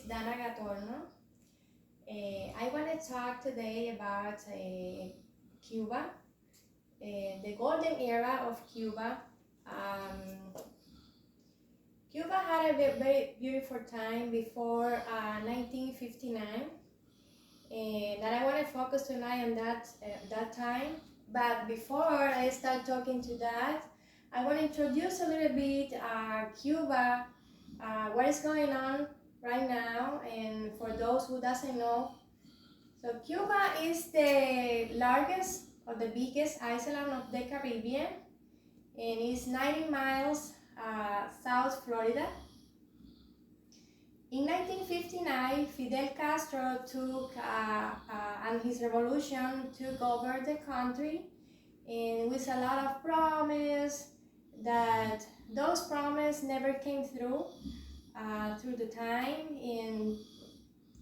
Dana Gatorno. I want to talk today about Cuba, the golden era of Cuba. Cuba had a very beautiful time before 1959, and I want to focus tonight on that time. But before I start talking to that, I want to introduce a little bit Cuba, what is going on right now, and for those who doesn't know. So Cuba is the largest or the biggest island of the Caribbean, and is 90 miles south Florida. In 1959, Fidel Castro and his revolution took over the country, and with a lot of promise that those promises never came through the time. And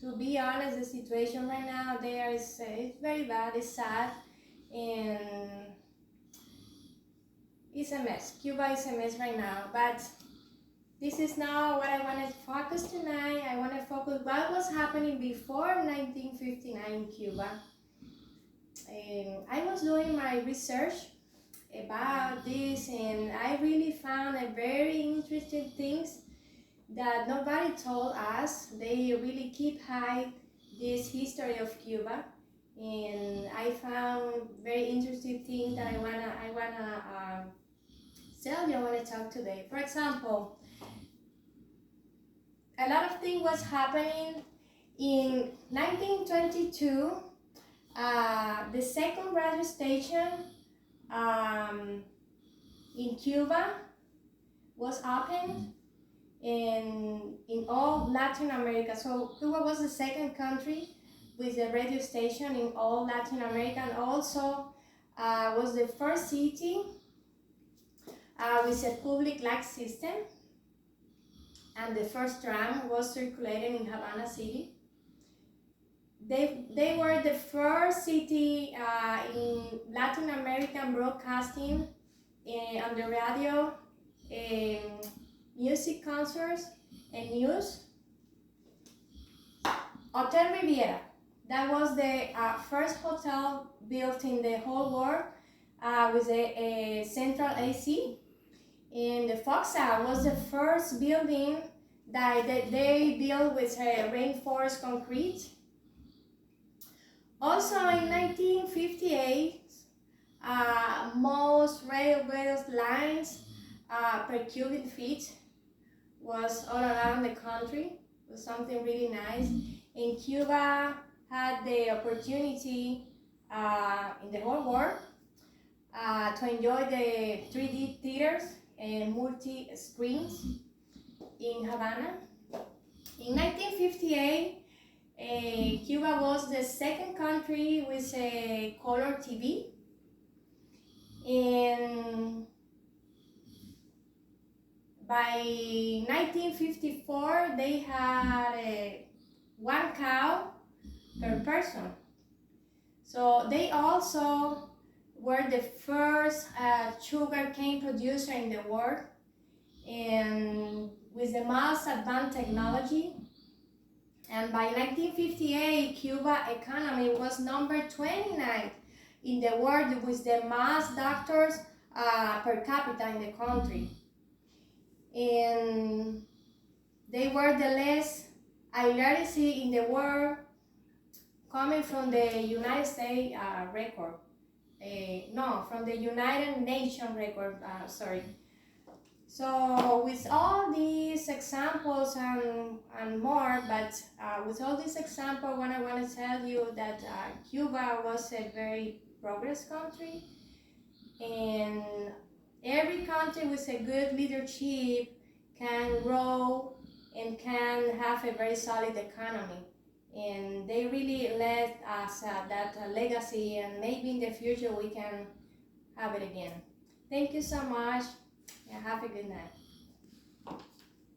to be honest, the situation right now there is it's very bad, it's sad, and it's a mess. Cuba is a mess right now, but this is not what I want to focus tonight. I want to focus what was happening before 1959 in Cuba. I was doing my research about this, and I really found a very interesting things that nobody told us. They really keep hide this history of Cuba, and I found very interesting things that I wanna tell you. I wanna talk today. For example, a lot of things was happening in 1922. The second radio station in Cuba was opened in all Latin America. So Cuba was the second country with a radio station in all Latin America, and also was the first city with a public light system, and the first tram was circulated in Havana City. They were the first city in Latin American broadcasting on the radio, music concerts, and news. Hotel Riviera, that was the first hotel built in the whole world with a central AC. And the Foxa was the first building that they built with reinforced concrete. Also in 1958, most railway lines per cubic feet was all around the country. It was something really nice. And Cuba had the opportunity in the whole world to enjoy the 3D theaters and multi-screens in Havana. In 1958, Cuba was the second country with a color TV. And by 1954, they had one cow per person. So they also were the first sugar cane producer in the world, and with the most advanced technology. And by 1958, Cuba economy was number 29 in the world with the most doctors per capita in the country. And they were the less illiteracy in the world, coming from the United States record. No, from the United Nations record, sorry. So with all these examples and more, but with all these examples, what I want to tell you that Cuba was a very progress country, and every country with a good leadership can grow and can have a very solid economy. And they really left us that legacy, and maybe in the future we can have it again. Thank you so much, and have a good night.